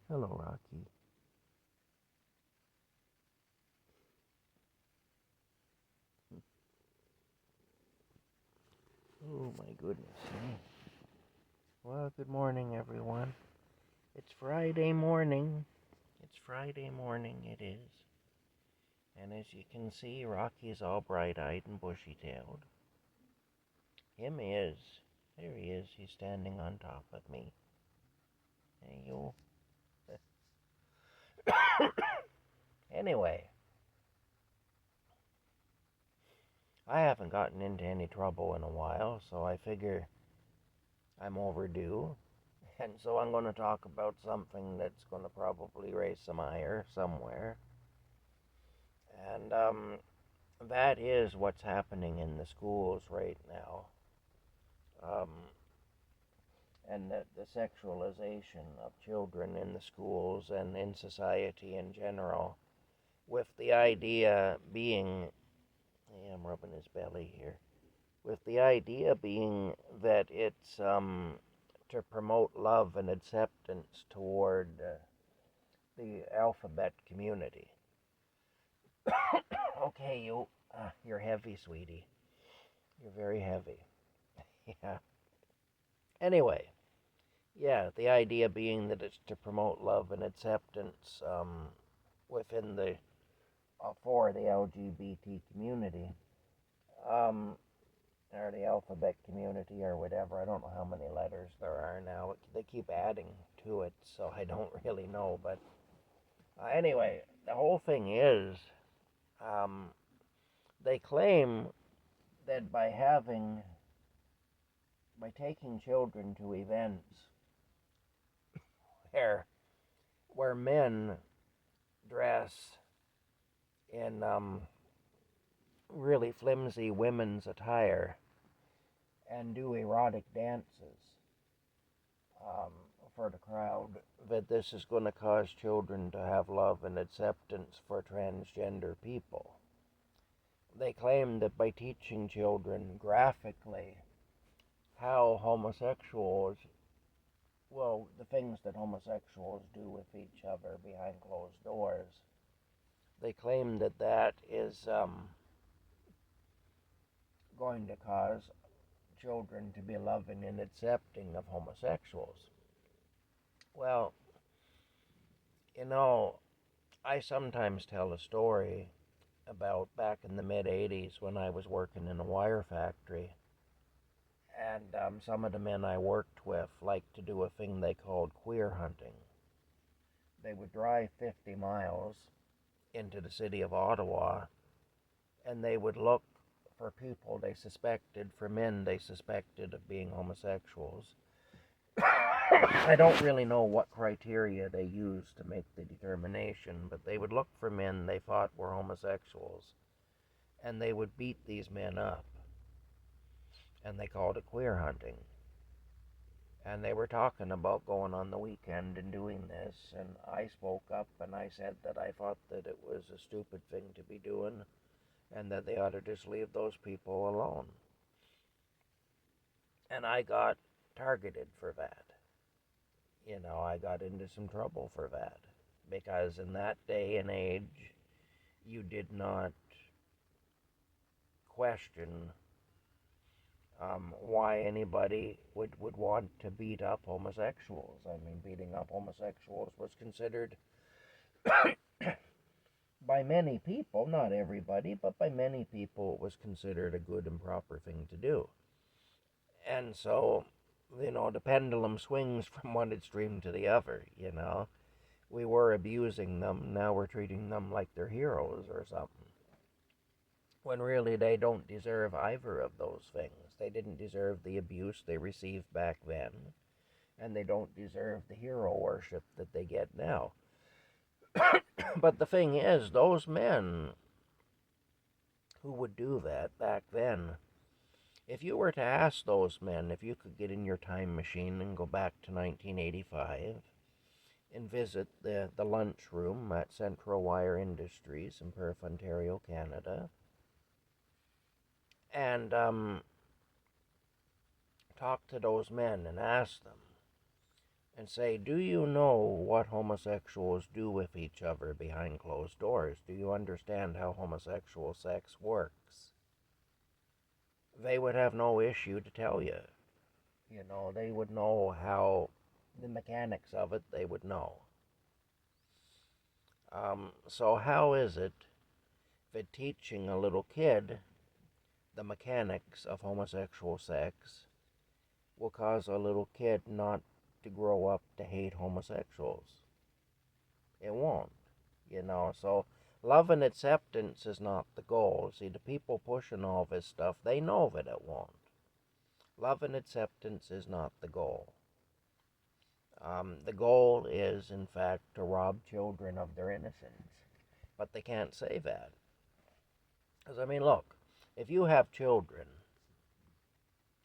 Hello, Rocky. Oh my goodness. Well, good morning, everyone. It's Friday morning. It's Friday morning, it is. And as you can see, Rocky's all bright-eyed and bushy-tailed. Him is. There he is. He's standing on top of me. Hey, you. Anyway, I haven't gotten into any trouble in a while, so I figure I'm overdue. And so I'm going to talk about something that's going to probably raise some ire somewhere. And that is what's happening in the schools right now. Um, and the sexualization of children in the schools and in society in general, with the idea being, yeah, I'm rubbing his belly here, with the idea being that it's to promote love and acceptance toward the alphabet community. Okay, you're heavy, sweetie. You're very heavy. Yeah. Anyway, yeah, the idea being that it's to promote love and acceptance within the for the LGBT community, um, or the alphabet community, or whatever. I don't know how many letters there are now. They keep adding to it, so I don't really know. But anyway, the whole thing is, um, they claim that by taking children to events where men dress in really flimsy women's attire and do erotic dances um, for the crowd, that this is going to cause children to have love and acceptance for transgender people. They claim that by teaching children graphically how homosexuals, well, the things that homosexuals do with each other behind closed doors, they claim that that is going to cause children to be loving and accepting of homosexuals. Well, you know, I sometimes tell a story about back in the mid 80s when I was working in a wire factory. And some of the men I worked with liked to do a thing they called queer hunting. They would drive 50 miles into the city of Ottawa and they would look for people they suspected, for men they suspected of being homosexuals. I don't really know what criteria they used to make the determination, but they would look for men they thought were homosexuals, and they would beat these men up, and they called it queer hunting. And they were talking about going on the weekend and doing this, and I spoke up and I said that I thought that it was a stupid thing to be doing, and that they ought to just leave those people alone. And I got targeted for that. I got into some trouble for that. Because in that day and age, you did not question why anybody would want to beat up homosexuals. I mean, beating up homosexuals was considered by many people, not everybody, but by many people, it was considered a good and proper thing to do. And so, the pendulum swings from one extreme to the other. We were abusing them, now we're treating them like they're heroes or something. When really they don't deserve either of those things. They didn't deserve the abuse they received back then, and they don't deserve the hero worship that they get now. But the thing is, those men who would do that back then, if you were to ask those men if you could get in your time machine and go back to 1985 and visit the lunchroom at Central Wire Industries in Perth, Ontario, Canada, and talk to those men and ask them, and say, do you know what homosexuals do with each other behind closed doors? Do you understand how homosexual sex works? They would have no issue to tell you. You know, they would know how the mechanics of it, they would know. So how is it that teaching a little kid the mechanics of homosexual sex will cause a little kid not to grow up to hate homosexuals? It won't, you know. So love and acceptance is not the goal. See, the people pushing all this stuff, they know that it won't. Love and acceptance is not the goal. The goal is, in fact, to rob children of their innocence. But they can't say that. Because, I mean, look, if you have children,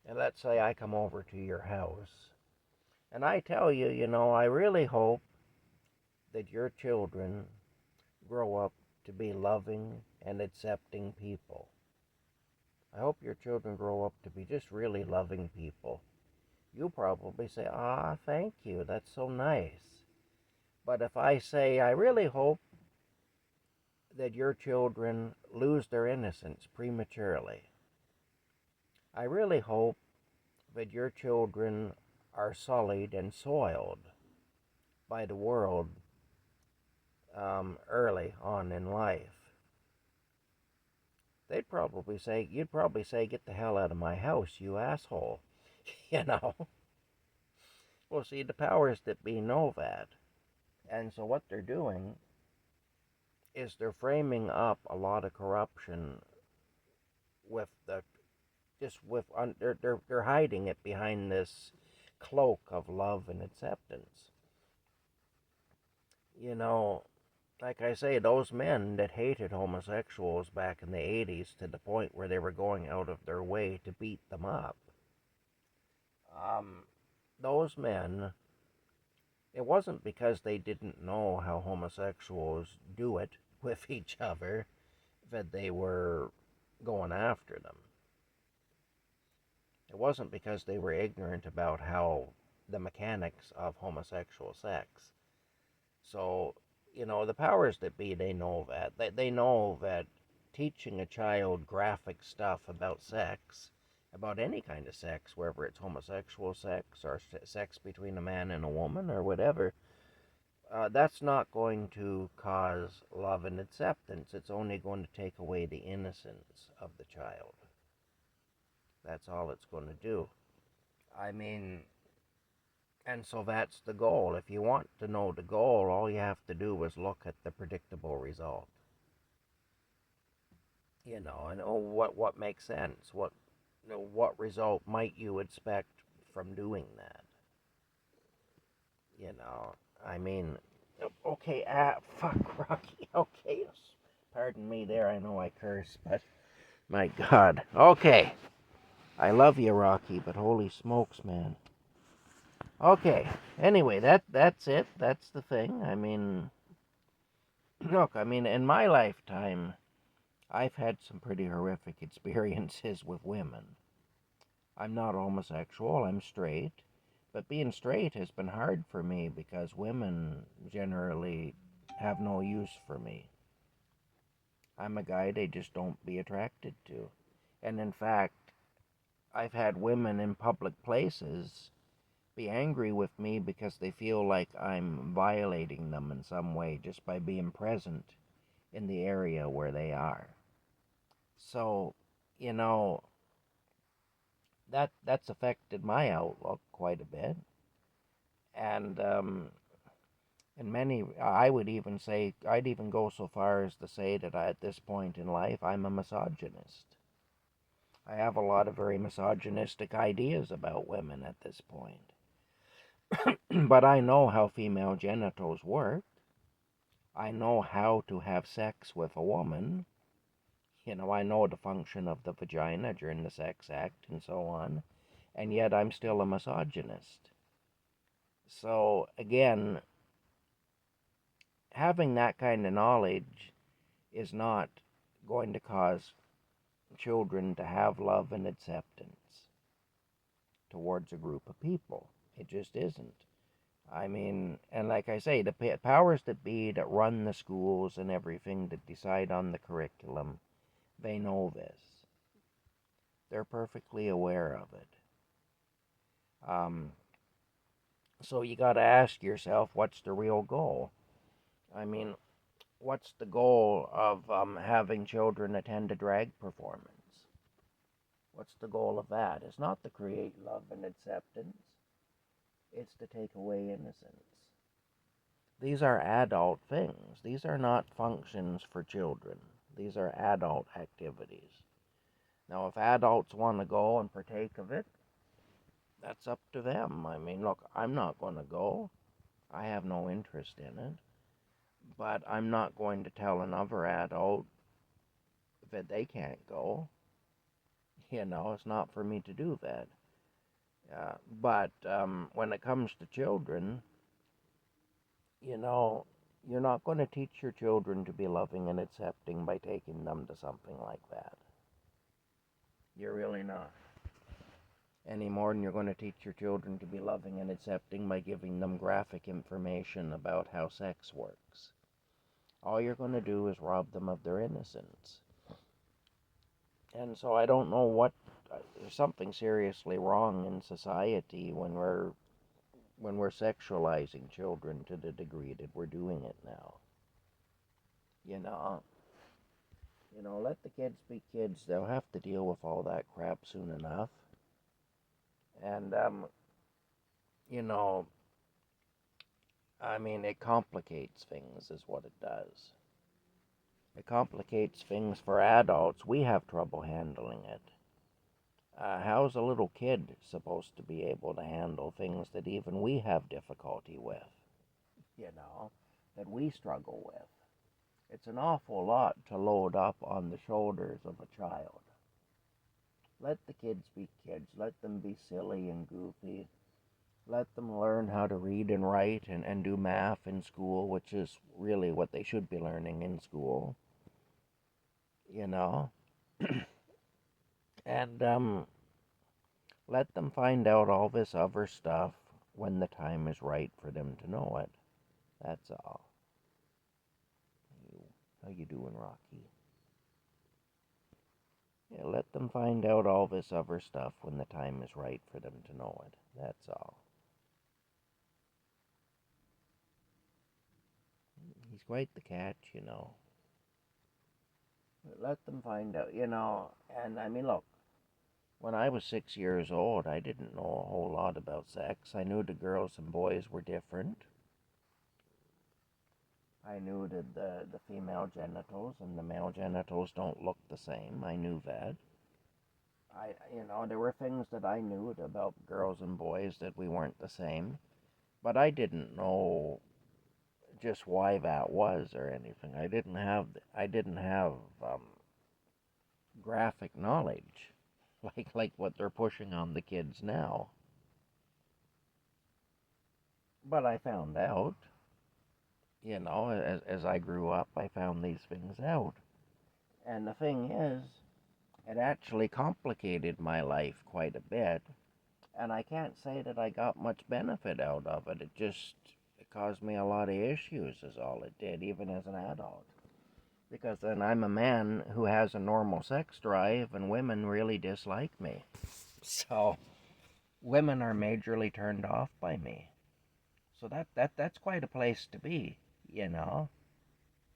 and let's say I come over to your house, and I tell you, you know, I really hope that your children grow up to be loving and accepting people. I hope your children grow up to be just really loving people. You probably say, ah, thank you, that's so nice. But if I say, I really hope that your children lose their innocence prematurely, I really hope that your children are sullied and soiled by the world early on in life, you'd probably say, get the hell out of my house, you asshole. You know? Well, see, the powers that be know that. And so what they're doing is they're framing up a lot of corruption with the they're hiding it behind this cloak of love and acceptance. You know, like I say, those men that hated homosexuals back in the 80s to the point where they were going out of their way to beat them up, um, those men, it wasn't because they didn't know how homosexuals do it with each other that they were going after them. It wasn't because they were ignorant about how the mechanics of homosexual sex. So, you know, the powers that be, they know that. They know that teaching a child graphic stuff about sex, about any kind of sex, whether it's homosexual sex or sex between a man and a woman or whatever, that's not going to cause love and acceptance. It's only going to take away the innocence of the child. That's all it's going to do. I mean, and so that's the goal. If you want to know the goal, all you have to do is look at the predictable result. You know, and what makes sense? What result might you expect from doing that? You know, I mean, okay, fuck, Rocky. Okay, pardon me there. I know I curse, but my God. Okay, I love you, Rocky, but holy smokes, man. Okay. Anyway, that's it. That's the thing. I mean, look, I mean, in my lifetime, I've had some pretty horrific experiences with women. I'm not homosexual, I'm straight, but being straight has been hard for me because women generally have no use for me. I'm a guy they just don't be attracted to. And in fact, I've had women in public places be angry with me because they feel like I'm violating them in some way just by being present in the area where they are. So, you know, that's affected my outlook quite a bit. And many, I would even say, I'd even go so far as to say that at this point in life, I'm a misogynist. I have a lot of very misogynistic ideas about women at this point. But I know how female genitals work. I know how to have sex with a woman. You know, I know the function of the vagina during the sex act and so on. And yet I'm still a misogynist. So, again, having that kind of knowledge is not going to cause children to have love and acceptance towards a group of people. It just isn't. I mean, and like I say, the powers that be that run the schools and everything, that decide on the curriculum, they know this. They're perfectly aware of it. Um, so you got to ask yourself, what's the real goal? I mean, what's the goal of having children attend a drag performance? What's the goal of that? It's not to create love and acceptance. It's to take away innocence. These are adult things. These are not functions for children. These are adult activities. Now, if adults want to go and partake of it, that's up to them. I mean, look, I'm not going to go. I have no interest in it. But I'm not going to tell another adult that they can't go. It's not for me to do that. But when it comes to children, you know, you're not going to teach your children to be loving and accepting by taking them to something like that. You're really not. Any more than you're going to teach your children to be loving and accepting by giving them graphic information about how sex works. All you're going to do is rob them of their innocence. And so I don't know there's something seriously wrong in society when we're sexualizing children to the degree that we're doing it now. You know, let the kids be kids. They'll have to deal with all that crap soon enough. And you know, I mean, it complicates things, is what it does. It complicates things for adults. We have trouble handling it. How's a little kid supposed to be able to handle things that even we have difficulty with? You know, that we struggle with. It's an awful lot to load up on the shoulders of a child. Let the kids be kids. Let them be silly and goofy. Let them learn how to read and write and do math in school, which is really what they should be learning in school. You know? And let them find out all this other stuff when the time is right for them to know it. That's all. How you doing, Rocky? Yeah, let them find out all this other stuff when the time is right for them to know it. That's all. He's quite the catch. Let them find out. And I mean, look, when I was 6 years old, I didn't know a whole lot about sex. I knew the girls and boys were different. I knew that the female genitals and the male genitals don't look the same. I knew that. There were things that I knew about girls and boys that we weren't the same, but I didn't know just why that was or anything. I didn't have graphic knowledge like what they're pushing on the kids now. But I found out, as I grew up, I found these things out. And the thing is, it actually complicated my life quite a bit. And I can't say that I got much benefit out of it. It caused me a lot of issues, is all it did, even as an adult. Because then I'm a man who has a normal sex drive, and women really dislike me. So women are majorly turned off by me. So that's quite a place to be, you know.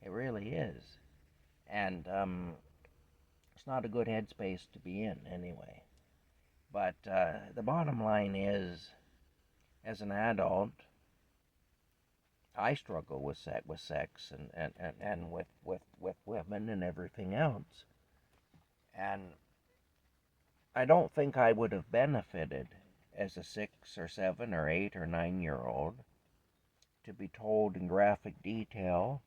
It really is. And it's not a good headspace to be in, anyway. But the bottom line is, as an adult, I struggle with sex and with women and everything else. And I don't think I would have benefited as a 6 or 7 or 8 or 9 year old to be told in graphic detail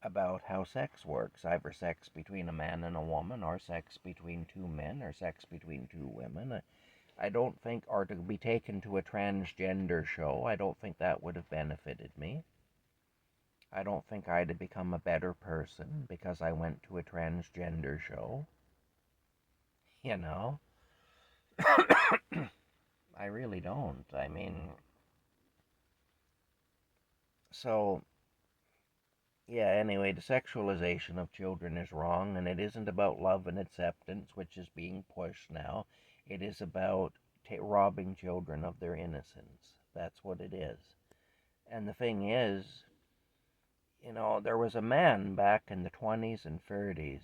about how sex works, either sex between a man and a woman, or sex between two men, or sex between two women. I don't think, or to be taken to a transgender show, I don't think that would have benefited me. I don't think I'd have become a better person because I went to a transgender show. You know? I really don't. I mean, so yeah, anyway, the sexualization of children is wrong, and it isn't about love and acceptance, which is being pushed now. It is about robbing children of their innocence. That's what it is. And the thing is, there was a man back in the 20s and 30s,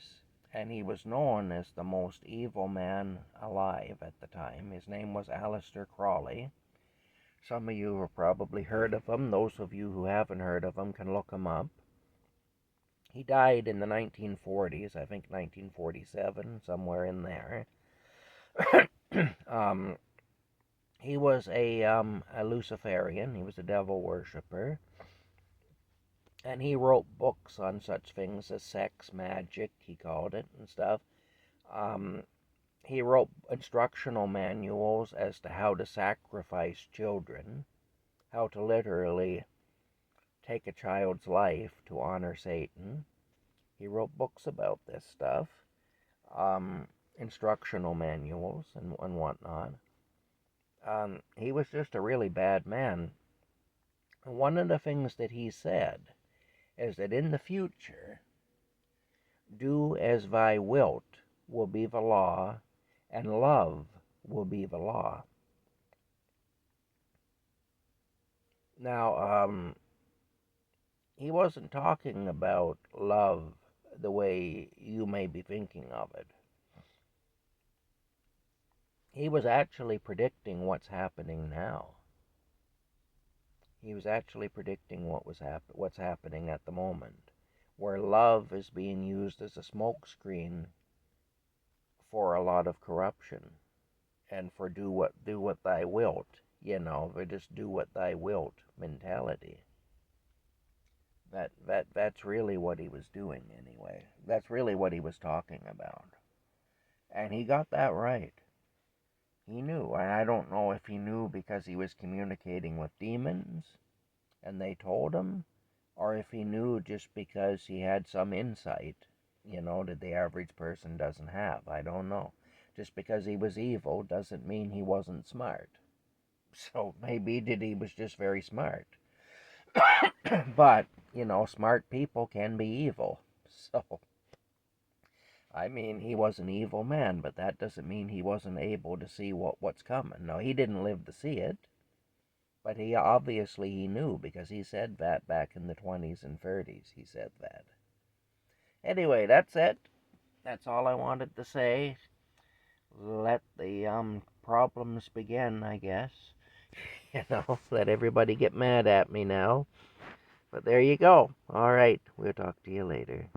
and he was known as the most evil man alive at the time. His name was Aleister Crowley. Some of you have probably heard of him. Those of you who haven't heard of him can look him up. He died in the 1940s, I think 1947, somewhere in there. um, he was a Luciferian. He was a devil worshiper. And he wrote books on such things as sex magic, he called it, and stuff. Um, he wrote instructional manuals as to how to sacrifice children, how to literally take a child's life to honor Satan. He wrote books about this stuff, instructional manuals and whatnot. He was just a really bad man. And one of the things that he said is that in the future, do as thy wilt will be the law, and love will be the law. Now, he wasn't talking about love the way you may be thinking of it. He was actually predicting what's happening now. He was actually predicting what's happening at the moment, where love is being used as a smokescreen for a lot of corruption, and for do what thy wilt, for just do what thy wilt mentality. That's really what he was doing anyway. That's really what he was talking about. And he got that right. He knew. And I don't know if he knew because he was communicating with demons and they told him, or if he knew just because he had some insight, that the average person doesn't have. I don't know. Just because he was evil doesn't mean he wasn't smart. So maybe he was just very smart. But, smart people can be evil. So, I mean, he was an evil man, but that doesn't mean he wasn't able to see what's coming. No, he didn't live to see it, but he knew, because he said that back in the 20s and 30s. He said that. Anyway, that's it. That's all I wanted to say. Let the problems begin, I guess. Let everybody get mad at me now. But there you go. All right, we'll talk to you later.